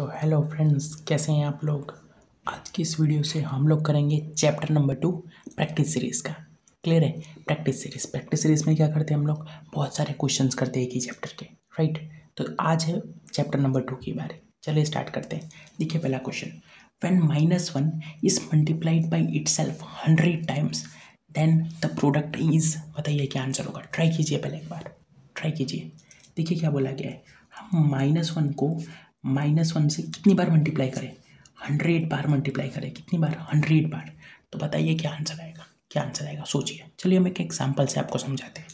तो hello friends, कैसे हैं आप लोग। आज की इस वीडियो से हम लोग करेंगे चैप्टर नंबर 2 प्रैक्टिस सीरीज़ का। क्लियर है। प्रैक्टिस सीरीज़ में क्या करते हैं हम लोग, बहुत सारे क्वेश्चंस करते हैं एक ही चैप्टर के। राइट। तो आज है चैप्टर नंबर 2 की बारी। चलिए स्टार्ट करते हैं। देखिए पहला question, when -1 is multiplied by itself 100 times then the product is, बताइए क्या आंसर होगा। ट्राई कीजिए, पहले एक बार ट्राई कीजिए। देखिए क्या बोला गया है, हम -1 को -1 से कितनी बार मल्टीप्लाई करें, 100 बार मल्टीप्लाई करें। कितनी बार, 100 बार। तो बताइए क्या आंसर आएगा, क्या आंसर आएगा, सोचिए। चलिए हम एक एग्जाम्पल से आपको समझाते हैं।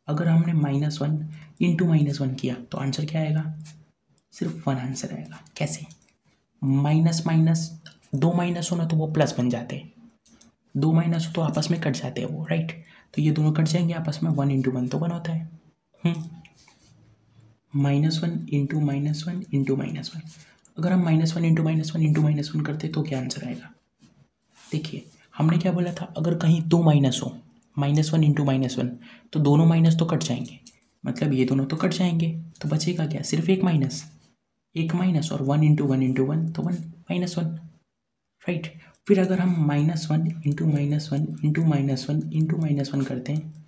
अगर हमने -1 इंटू -1 किया तो आंसर क्या आएगा, सिर्फ 1 आंसर आएगा। कैसे, माइनस माइनस, दो माइनस हो ना तो वो प्लस बन जाते हैं, दो माइनस हो तो आपस में कट जाते हैं वो। राइट। तो ये दोनों कट जाएंगे आपस में, 1 इंटू 1 तो 1 होता है। -1 इंटू -1 इंटू -1। अगर हम -1 इंटू -1 इंटू -1 करते तो क्या आंसर आएगा। देखिए हमने क्या बोला था, अगर कहीं दो माइनस हो, -1 इंटू -1, तो दोनों माइनस तो कट जाएंगे, मतलब ये दोनों तो कट जाएंगे, तो बचेगा क्या, सिर्फ एक माइनस, और 1 इंटू 1 इंटू 1 तो 1 -1। राइट। फिर अगर हम -1 इंटू -1 इंटू -1 इंटू -1 करते हैं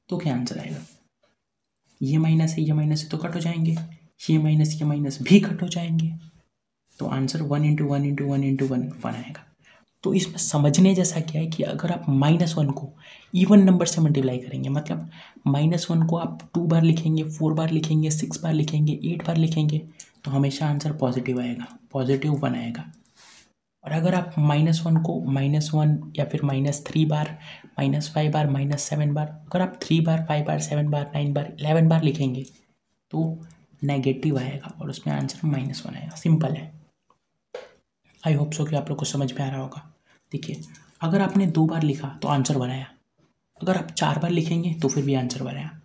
तो क्या आंसर आएगा। ये माइनस है, ये माइनस है तो कट हो जाएंगे, ये माइनस भी कट हो जाएंगे, तो आंसर 1 इंटू 1 इंटू 1 इंटू 1 आएगा। तो इसमें समझने जैसा क्या है कि अगर आप -1 को इवन नंबर से मल्टीप्लाई करेंगे, मतलब -1 को आप 2 बार लिखेंगे, 4 बार लिखेंगे, 6 बार लिखेंगे, 8 बार लिखेंगे, तो हमेशा आंसर पॉजिटिव आएगा, +1 आएगा। और अगर आप -1 को -1 या फिर -3 बार, -5 बार, -7 बार, अगर आप 3 बार, 5 बार, 7 बार, 9 बार, 11 बार लिखेंगे तो नेगेटिव आएगा और उसमें आंसर -1 आएगा। सिंपल है। आई होप सो कि आप लोग को समझ में आ रहा होगा। देखिए अगर आपने 2 बार लिखा तो आंसर बनाया, अगर आप 4 बार लिखेंगे तो फिर भी आंसर बनाया,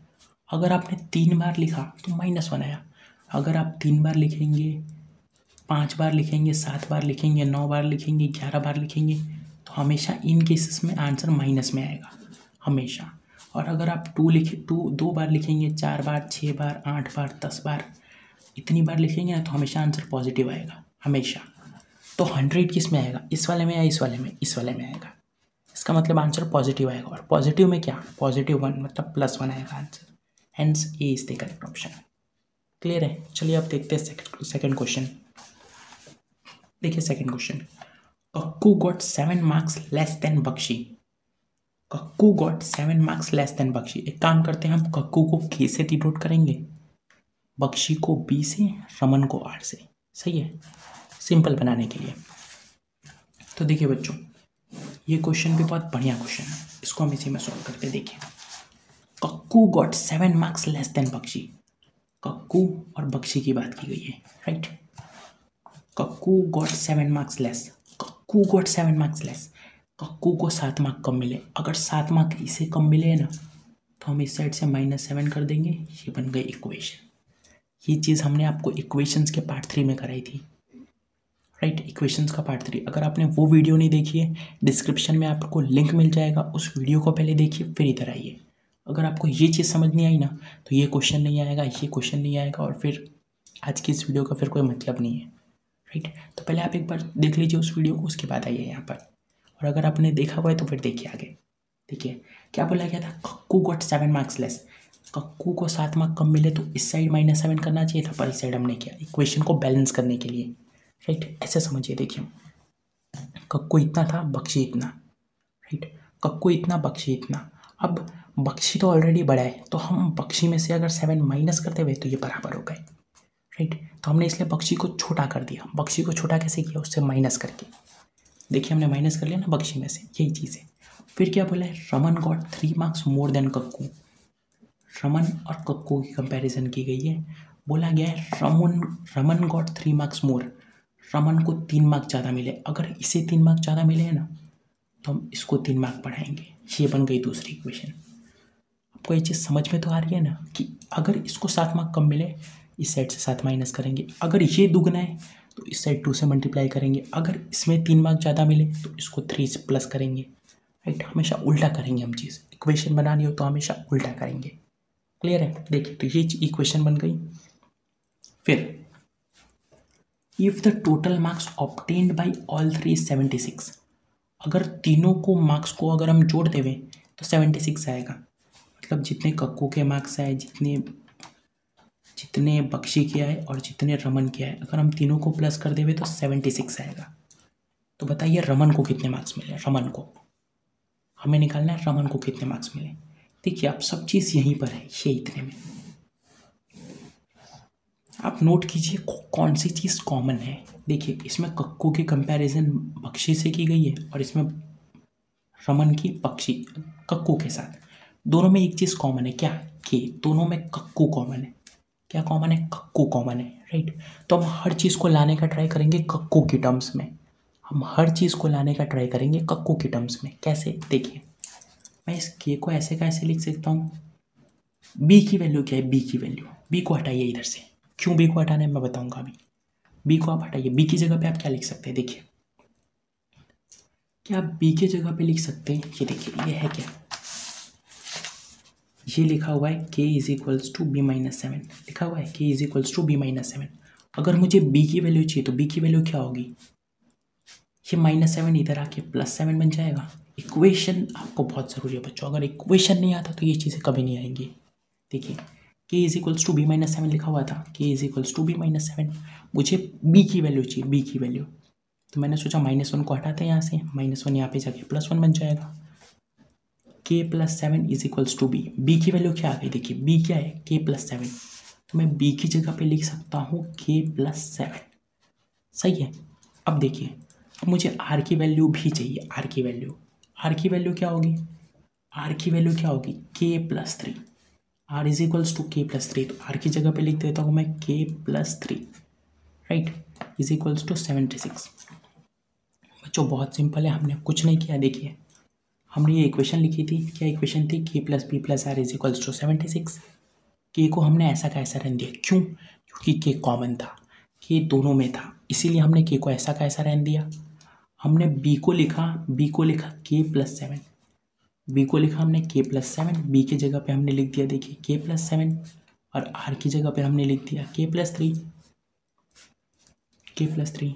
अगर आपने 3 बार लिखा तो -1 आया, अगर आप 3 बार लिखेंगे, 5 बार लिखेंगे, 7 बार लिखेंगे, 9 बार लिखेंगे, 11 बार लिखेंगे, तो हमेशा इन केसेस में आंसर माइनस में आएगा, हमेशा। और अगर आप 2 बार लिखेंगे, 4 बार, 6 बार, 8 बार, 10 बार, इतनी बार लिखेंगे ना तो हमेशा आंसर पॉजिटिव आएगा, हमेशा। तो 100 किस में आएगा, इस वाले में या इस वाले में, इस वाले में आएगा। इसका मतलब आंसर पॉजिटिव आएगा, और पॉजिटिव में क्या, +1 मतलब +1 आएगा answer. Hence A is the correct option. Clear है। चलिए अब देखते हैं सेकंड क्वेश्चन। देखिए second question, Kakku got 7 marks less than Bakshi. Kakku got 7 marks less than Bakshi. एक काम करते हैं, हम कक्कू को K से डिनोट करेंगे, बख्शी को B से, रमन को R से। सही है, सिंपल बनाने के लिए। तो देखिए बच्चों, ये क्वेश्चन भी बहुत बढ़िया क्वेश्चन है, इसको हम इसी में सॉल्व करते। देखिए Kakku got 7 marks less than Bakshi. Kakku और बख्शी की बात की गई है। Right. Kakku got 7 marks less, Kakku got 7 marks less. Kakku को 7 मार्क कम मिले, अगर 7 मार्क इसे कम मिले ना तो हम इस साइड से -7 कर देंगे, ये बन गई इक्वेशन। ये चीज़ हमने आपको इक्वेशंस के पार्ट 3 में कराई थी। राइट। इक्वेशंस का पार्ट 3, अगर आपने वो वीडियो नहीं देखी है, डिस्क्रिप्शन में आपको लिंक मिल जाएगा, उस वीडियो को पहले देखिए फिर इधर आइए। अगर आपको ये चीज़ समझ नहीं आई ना तो ये क्वेश्चन नहीं आएगा, ये क्वेश्चन नहीं आएगा, और फिर आज की इस वीडियो का फिर कोई मतलब नहीं है। राइट। तो पहले आप एक बार देख लीजिए उस वीडियो को, उसके बाद आइए यहाँ पर, और अगर आपने देखा हुआ है तो फिर देखिए आगे। देखिए क्या बोला गया था, cuckoo got 7 marks less. Kakku को 7 मार्क कम मिले तो इस साइड -7 करना चाहिए था, पर इस साइड हमने किया इक्वेशन को बैलेंस करने के लिए। राइट। ऐसे समझिए। देखिए कक्कू इतना था, बख्शी इतना। राइट। कक्कू इतना, बख्शी इतना। अब बख्शी तो ऑलरेडी बड़ा है, तो हम बख्शी में से अगर 7 माइनस करते हुए तो ये बराबर हो गए। राइट। तो हमने इसलिए बख्शी को छोटा कर दिया। बख्शी को छोटा कैसे किया, उससे माइनस करके। देखिए हमने माइनस कर लिया ना बख्शी में से, यही चीज़ है। फिर क्या बोला है, Raman got 3 marks more than cuckoo. Raman और कक्कू की कंपैरिजन की गई है। बोला गया है Raman got 3 marks more, Raman को 3 मार्क्स ज़्यादा मिले। अगर इसे 3 मार्क्स ज़्यादा मिले हैं ना तो हम इसको 3 मार्क बढ़ाएंगे। ये बन गई दूसरी इक्वेशन। आपको ये चीज़ समझ में तो आ रही है ना कि अगर इसको 7 मार्क कम मिले, इस साइड से 7 माइनस करेंगे, अगर ये दुगना है तो इस साइड 2 से मल्टीप्लाई करेंगे, अगर इसमें 3 मार्क ज़्यादा मिले तो इसको 3 से प्लस करेंगे। राइट। हमेशा उल्टा करेंगे हम चीज़, इक्वेशन बनानी हो तो हमेशा उल्टा करेंगे। क्लियर है। देखिए तो ये इक्वेशन बन गई। फिर if the total marks obtained by all three is 76, अगर तीनों को मार्क्स को अगर हम जोड़ देवे तो 76 आएगा। मतलब जितने कक्कू के मार्क्स आए, जितने जितने बख्शी के आए और जितने रमन के आए, अगर हम तीनों को प्लस कर देवे तो 76 आएगा। तो बताइए रमन को कितने मार्क्स मिले। रमन को हमें निकालना है, रमन को कितने मार्क्स मिले। देखिए आप सब चीज़ यहीं पर है, ये इतने में। आप नोट कीजिए कौन सी चीज़ कॉमन है। देखिए इसमें कक्कू की कंपैरिजन बख्शी से की गई है और इसमें रमन की पक्षी कक्कू के साथ। दोनों में एक चीज़ कॉमन है, क्या के, दोनों में कक्कू कॉमन है। क्या कॉमन है? कक्कू कॉमन है, राइट। तो हम हर चीज़ को लाने का ट्राई करेंगे कक्कू की टर्म्स में। हम हर चीज़ को लाने का ट्राई करेंगे कक्कू की टर्म्स में। कैसे? देखिए मैं इस के को ऐसे का ऐसे लिख सकता हूँ। बी की वैल्यू क्या है? बी की वैल्यू, बी को हटाइए इधर से। क्यों बी को हटाना है मैं बताऊंगा अभी। बी को आप हटाइए। बी की जगह पे आप क्या लिख सकते हैं? देखिए क्या आप बी की जगह पे लिख सकते हैं? ये देखिए ये है क्या, ये लिखा हुआ है k is equals to b minus 7, लिखा हुआ है k is equals to b minus 7। अगर मुझे b की वैल्यू चाहिए तो b की वैल्यू क्या होगी? ये -7 इधर आके +7 बन जाएगा। इक्वेशन आपको बहुत ज़रूरी है बच्चों, अगर इक्वेशन नहीं आता तो ये चीज़ें कभी नहीं आएंगी। देखिए k is equals to b minus 7 लिखा हुआ था, k is equals to b minus 7। मुझे b की वैल्यू चाहिए, b की वैल्यू। तो मैंने सोचा -1 को हटाते हैं यहाँ से, -1 यहाँ पे जाके +1 बन जाएगा। k plus 7 is equals to b. B की वैल्यू क्या आ गई? देखिए बी क्या है? k plus 7। तो मैं b की जगह पे लिख सकता हूँ k प्लस 7। सही है। अब देखिए अब मुझे r की वैल्यू भी चाहिए। r की वैल्यू, r की वैल्यू क्या होगी? r की वैल्यू क्या होगी? k plus 3। r is equals to k plus 3। तो r की जगह पे लिख देता हूँ मैं k plus 3, right, is equals to 76। बच्चों बहुत सिंपल है, हमने कुछ नहीं किया। देखिए हमने ये इक्वेशन लिखी थी, क्या इक्वेशन थी? k plus b plus r is equals to 76। K को हमने ऐसा का ऐसा रहने दिया, क्यों? क्योंकि के कॉमन था, के दोनों में था, इसीलिए हमने के को ऐसा का ऐसा रहने दिया। हमने बी को लिखा के प्लस 7, बी को लिखा हमने के प्लस 7, बी की जगह पे हमने लिख दिया देखिए के प्लस 7, और आर की जगह पे हमने लिख दिया के प्लस 3,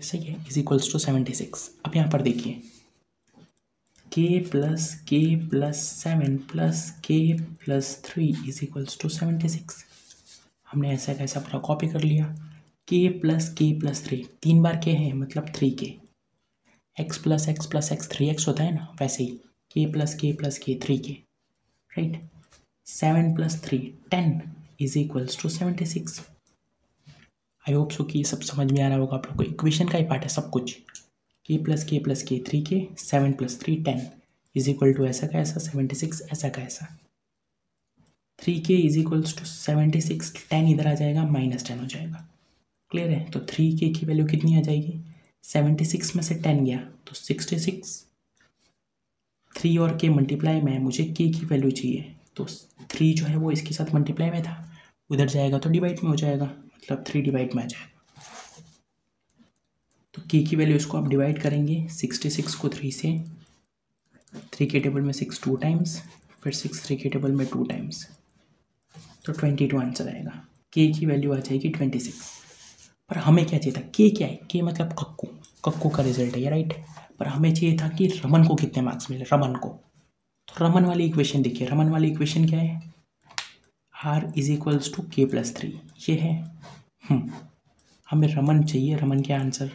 सही है, इज इक्वल्स टू 76। अब यहाँ पर देखिए के प्लस 7 प्लस के प्लस 3 इज इक्वल्स टू 76। हमने ऐसा कैसा पूरा कॉपी कर लिया। के प्लस 3, 3 बार के है मतलब 3k, x plus x 3x होता है ना, वैसे ही के plus k 3k, right. 7 plus 3 10 is equals to 76। I hope so कि ये सब समझ में आ रहा होगा आप लोग को। इक्वेशन का ही पार्ट है सब कुछ। के plus k 3k, 7 plus 3 10 is equal to ऐसा का ऐसा 76, ऐसा का ऐसा 3k इज इक्वल्स टू 76, 10 इधर आ जाएगा -10 हो जाएगा। क्लियर है? तो 3k की वैल्यू कितनी आ जाएगी? 76 में से 10 गया तो 66। 3 और k मल्टीप्लाई में, मुझे k की वैल्यू चाहिए तो 3 जो है वो इसके साथ मल्टीप्लाई में था, उधर जाएगा तो डिवाइड में हो जाएगा, मतलब 3 डिवाइड में आ जाएगा। तो k की वैल्यू इसको आप डिवाइड करेंगे 66 को 3 से, 3 के टेबल में 6 2 टाइम्स, फिर 6 3 के टेबल में 2 टाइम्स, तो 22 आंसर आएगा। k की वैल्यू आ जाएगी 26। पर हमें क्या चाहिए था? k क्या है? k मतलब कक्कू, कक्कू का रिजल्ट है ये, राइट। पर हमें चाहिए था कि रमन को कितने मार्क्स मिले, रमन को। तो रमन वाली इक्वेशन देखिए, रमन वाली इक्वेशन क्या है? r इज इक्वल्स टू के प्लस 3, ये है। हमें रमन चाहिए, रमन के आंसर,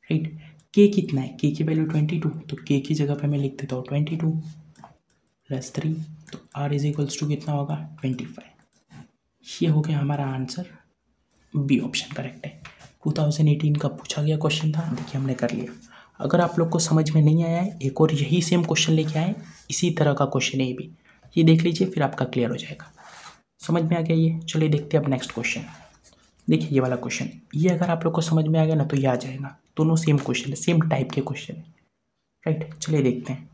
राइट। k कितना है? k की वैल्यू 22, तो k की जगह पे मैं लिख देता हूँ 22 प्लस 3, तो r इज इक्वल्स टू कितना होगा? 25। ये हो गया हमारा आंसर, बी ऑप्शन करेक्ट है। 2018 का पूछा गया क्वेश्चन था, देखिए हमने कर लिया। अगर आप लोग को समझ में नहीं आया है, एक और यही सेम क्वेश्चन लेके आए, इसी तरह का क्वेश्चन है ये भी, ये देख लीजिए फिर आपका क्लियर हो जाएगा। समझ में आ गया ये? चलिए देखते हैं अब नेक्स्ट क्वेश्चन। देखिए ये वाला क्वेश्चन, ये अगर आप लोग को समझ में आ गया ना तो ये आ जाएगा। दोनों सेम क्वेश्चन है, सेम टाइप के क्वेश्चन है, राइट। चलिए देखते हैं।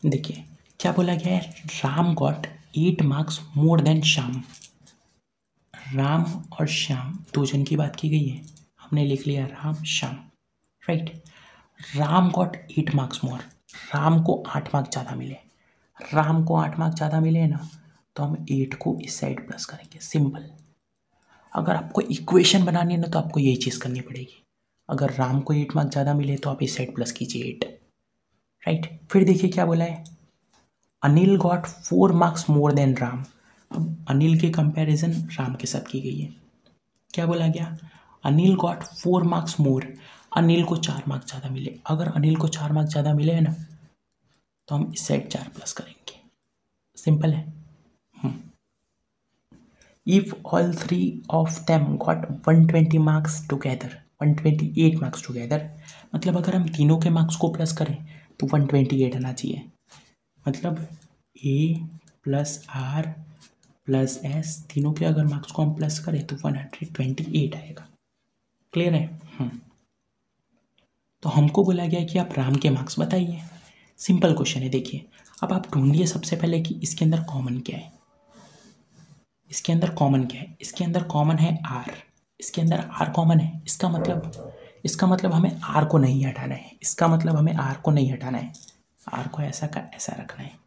देखिए क्या बोला गया है? Ram got 8 marks more than Shyam. Ram और श्याम दो जन की बात की गई है, हमने लिख लिया Ram Shyam, right. Ram got 8 marks more, Ram को 8 मार्क्स ज़्यादा मिले। राम को 8 मार्क्स ज़्यादा मिले ना, तो हम 8 को इस साइड प्लस करेंगे, सिंपल। अगर आपको इक्वेशन बनानी है ना तो आपको यही चीज़ करनी पड़ेगी। अगर राम को 8 मार्क्स ज़्यादा मिले तो आप इस साइड प्लस कीजिए 8, राइट। फिर देखिए क्या बोला है, Anil got 4 marks more than Ram. अब अनिल के कंपैरिजन राम के साथ की गई है। क्या बोला गया, Anil got 4 marks more, Anil को 4 मार्क्स ज़्यादा मिले। अगर अनिल को 4 मार्क्स ज़्यादा मिले हैं ना तो हम इस साइड 4 प्लस करेंगे, सिंपल है। If all 3 of them got 120 marks together, 128 marks together, मतलब अगर हम तीनों के मार्क्स को प्लस करें तो 128 आना चाहिए। मतलब ए प्लस आर प्लस एस, तीनों के अगर मार्क्स को हम प्लस करें तो 128 आएगा। क्लियर है। तो हमको बोला गया कि आप राम के मार्क्स बताइए। सिंपल क्वेश्चन है। देखिए अब आप ढूंढिए सबसे पहले कि इसके अंदर कॉमन क्या है। इसके अंदर कॉमन क्या है, इसके अंदर कॉमन है आर, इसके अंदर आर कॉमन है। इसका मतलब हमें आर को नहीं हटाना है। इसका मतलब हमें आर को नहीं हटाना है, आर को ऐसा का ऐसा रखना है।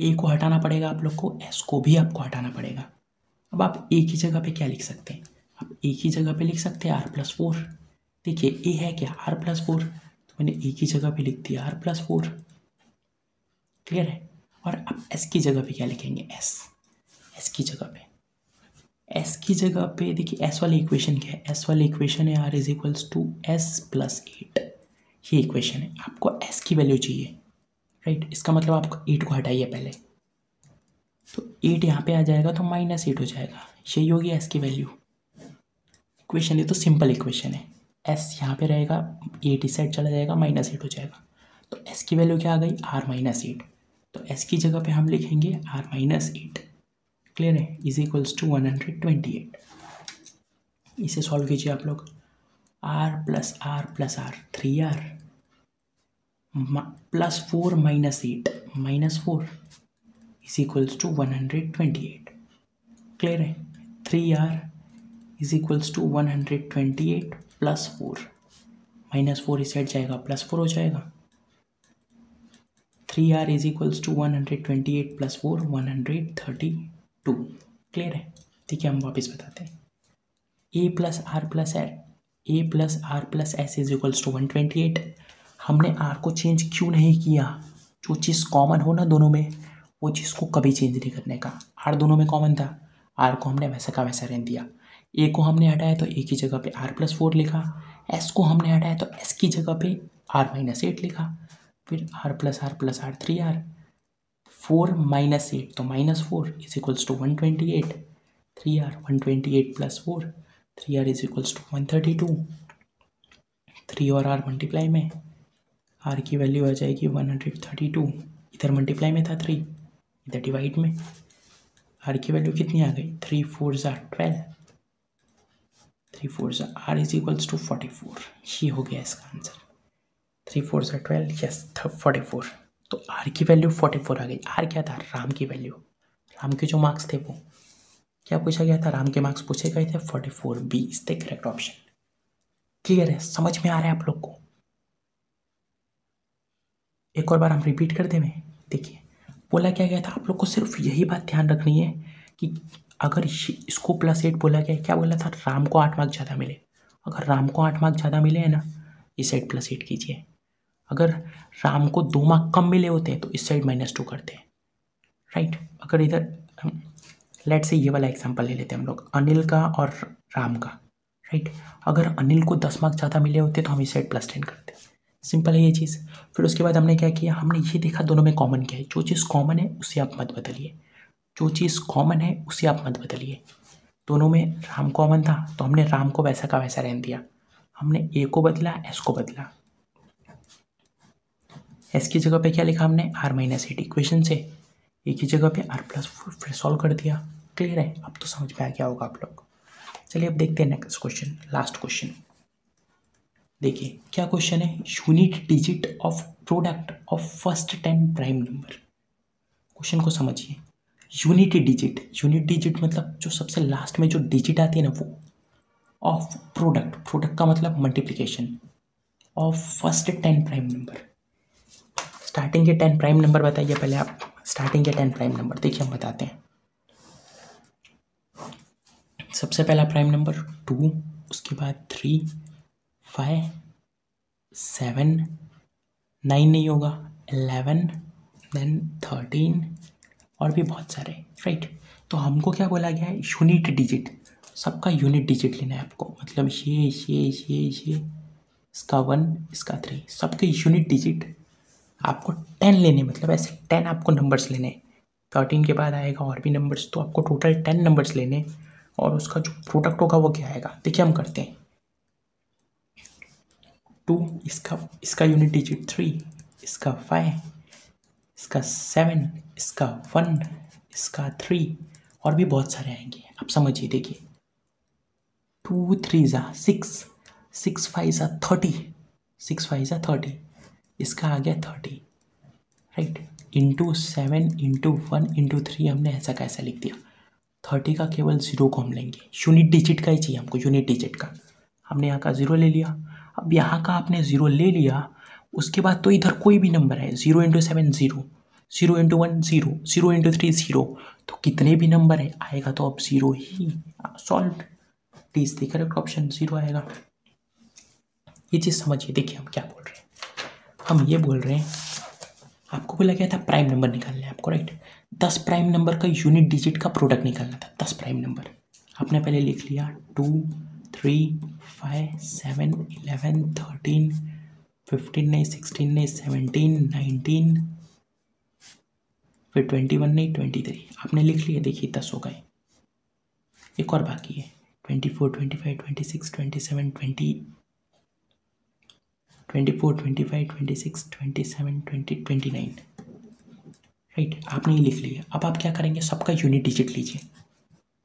ए को हटाना पड़ेगा आप लोग को, एस को भी आपको हटाना पड़ेगा। अब आप ए की जगह पे क्या लिख सकते हैं, आप ए की जगह पे लिख सकते हैं R+4। देखिए ए है क्या, R+4, तो मैंने ए की जगह पे लिख दिया R+4। क्लियर है। और अब एस की जगह पे क्या लिखेंगे, एस की जगह पे देखिए एस वाली इक्वेशन क्या है, एस वाली इक्वेशन है R = S+8। ये इक्वेशन है, आपको एस की वैल्यू चाहिए, राइट। इसका मतलब आपको 8 को हटाइए पहले, तो 8 यहाँ पे आ जाएगा तो -8 हो जाएगा। यही होगी एस की वैल्यू। इक्वेशन ये तो सिंपल इक्वेशन है। एस यहाँ पे रहेगा, 8 इस साइड चला जाएगा, -8 हो जाएगा। तो एस की वैल्यू क्या आ गई, R-8। तो एस की जगह पे हम लिखेंगे R-8। क्लियर है, = 128। इसे सॉल्व कीजिए आप लोग। R + R + R 3R +4 - 8 -4 = 128। Clear है। 3R = 128 + 4, -4 इस साइड जाएगा, +4 हो जाएगा। 3R = 128 + 4 132। क्लियर है। ठीक है, हम वापस बताते हैं। A + R + S = 128। हमने R को चेंज क्यों नहीं किया, जो चीज़ कॉमन हो ना दोनों में वो चीज़ को कभी चेंज नहीं करने का। R दोनों में कॉमन था, R को हमने वैसा का वैसा रहने दिया। A को हमने हटाया तो A की जगह पे R+4 लिखा, S को हमने हटाया तो S की जगह पे R-8 लिखा, फिर R + R + R 3R, 4 - 8 तो -4 = 128, 3R 128 + 4, 3R = 132। 3 और R मल्टीप्लाई में, R की वैल्यू आ जाएगी 132। इधर मल्टीप्लाई में था 3, इधर डिवाइड में। R की वैल्यू कितनी आ गई, 3 × 4 = 12, 3 × 4 = R = 44। ये हो गया इसका आंसर। 3 × 4 = 12, यस 44। तो R की वैल्यू 44 आ गई। R क्या था, राम की वैल्यू, राम के जो मार्क्स थे वो क्या पूछा गया था, राम के मार्क्स पूछे गए थे 44। B is the correct option. Clear है, समझ में आ रहा है आप लोग को। एक और बार हम रिपीट कर दें। देखिए बोला क्या गया था, आप लोग को सिर्फ यही बात ध्यान रखनी है कि अगर इसको +8 बोला गया, क्या बोला था, राम को 8 मार्क्स ज़्यादा मिले। अगर राम को 8 मार्क्स ज़्यादा मिले हैं ना, इस साइड +8 कीजिए। अगर राम को 2 मार्क कम मिले होते हैं तो इस साइड -2 करते हैं, राइट। अगर इधर लेट्स से ये वाला एग्जांपल ले लेते हैं हम लोग, अनिल का और राम का, राइट। अगर अनिल को 10 मार्क्स ज़्यादा मिले होते तो हम इस साइड +10 करते। सिंपल है ये चीज़। फिर उसके बाद हमने क्या किया, हमने ये देखा दोनों में कॉमन क्या है। जो चीज़ कॉमन है उसे आप मत बदलिए, जो चीज़ कॉमन है उसे आप मत बदलिए। दोनों में राम कॉमन था तो हमने राम को वैसा का वैसा रहने दिया। हमने ए को बदला, एस को बदला। एस की जगह पे क्या लिखा हमने, R-8 इक्वेशन से, ए की जगह पे R+4 फिर सॉल्व कर दिया। क्लियर है, अब तो समझ में आ गया होगा आप लोग। चलिए अब देखते हैं नेक्स्ट क्वेश्चन, लास्ट क्वेश्चन। देखिए क्या क्वेश्चन है, unit digit of product of first 10 prime number. Question को समझिए। यूनिट डिजिट मतलब जो सबसे लास्ट में जो डिजिट आती है ना वो, ऑफ प्रोडक्ट का मतलब multiplication, of first 10 prime number. Starting के 10 प्राइम नंबर बताइए पहले आप, स्टार्टिंग के 10 प्राइम नंबर देखिए हम बताते हैं। सबसे पहला प्राइम नंबर 2, उसके बाद 3, 5, 7, 9 नहीं होगा, 11, देन 13 और भी बहुत सारे, राइट। तो हमको क्या बोला गया है, यूनिट डिजिट, सबका यूनिट डिजिट लेना है आपको, मतलब ये इसका 1, इसका 3, सबके यूनिट डिजिट आपको 10 लेने, मतलब ऐसे 10 आपको नंबर्स लेने, 13 के बाद आएगा और भी नंबर्स, तो आपको टोटल 10 नंबर्स लेने और उसका जो प्रोडक्ट होगा वो क्या आएगा, देखिए हम करते हैं। 2, इसका यूनिट डिजिट 3, इसका 5, इसका 7, इसका 1, इसका 3 और भी बहुत सारे आएंगे, आप समझिए। देखिए 2 3 ज़ा 6, 6 5 ज़ा 30, 6 5 ज़ा 30, इसका आ गया 30, राइट। इंटू 7 इंटू 1 इंटू 3 हमने ऐसा कैसा लिख दिया, 30 का केवल 0 को हम लेंगे, यूनिट डिजिट का ही चाहिए हमको, यूनिट डिजिट का। हमने यहाँ का 0 ले लिया, अब यहाँ का आपने 0 ले लिया, उसके बाद तो इधर कोई भी नंबर है, 0 इंटू 7 0, 0 इंटू 1 0, 0 इंटू 3 0, तो कितने भी नंबर है आएगा तो अब 0 ही, solve, D is the correct option, 0 आएगा। ये चीज़ समझिए। देखिए हम क्या बोल रहे हैं, हम ये बोल रहे हैं, आपको बोला गया था प्राइम नंबर निकालना है आपको, राइट। 10 प्राइम नंबर का यूनिट डिजिट का प्रोडक्ट निकालना था, 10 प्राइम नंबर आपने पहले लिख लिया, 2 3 5 7 11 13 15 नहीं, 16 नहीं, 17 19, फिर 21 नहीं, 23 आपने लिख लिया। देखिए 10 हो गए, एक और बाकी है, 24 25 26 27 20, 24 25 26 27 20 29, राइट। आपने ये लिख लिया। अब आप क्या करेंगे, सबका यूनिट डिजिट लीजिए,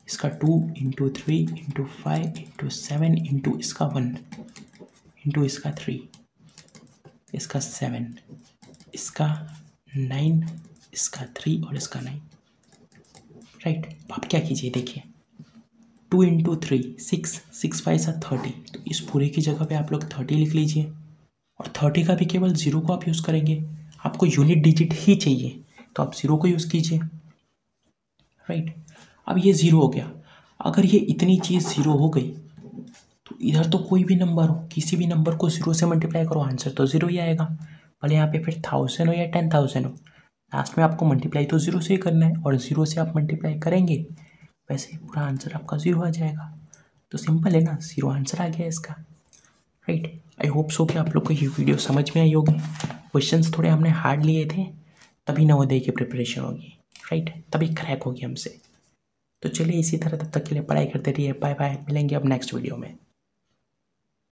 इसका 2 इंटू 3 इंटू 5 इंटू 7 इंटू इसका 1 इंटू इसका 3, इसका 7, इसका 9, इसका 3 और इसका 9, राइट। आप क्या कीजिए, देखिए 2 इंटू 3 6, 6 5 सा 30, तो इस पूरे की जगह पे आप लोग 30 लिख लीजिए, और 30 का भी केवल 0 को आप यूज़ करेंगे, आपको यूनिट डिजिट ही चाहिए तो आप 0 को यूज़ कीजिए, राइट। अब ये 0 हो गया, अगर ये इतनी चीज़ 0 हो गई तो इधर तो कोई भी नंबर हो, किसी भी नंबर को 0 से मल्टीप्लाई करो, आंसर तो 0 ही आएगा, भले यहाँ पे फिर 1000 हो या 10,000 हो, लास्ट में आपको मल्टीप्लाई तो 0 से ही करना है, और 0 से आप मल्टीप्लाई करेंगे वैसे पूरा आंसर आपका 0 आ जाएगा। तो सिंपल है ना, 0 आंसर आ गया इसका, राइट। आई होप सो कि आप लोग को ये वीडियो समझ में आई होगी। क्वेश्चंस थोड़े हमने हार्ड लिए थे, तभी नवोदय की प्रिपरेशन होगी, राइट, तभी क्रैक होगी हमसे। तो चलिए इसी तरह तब तक के लिए पढ़ाई करते रहिए। बाय बाय, मिलेंगे अब नेक्स्ट वीडियो में।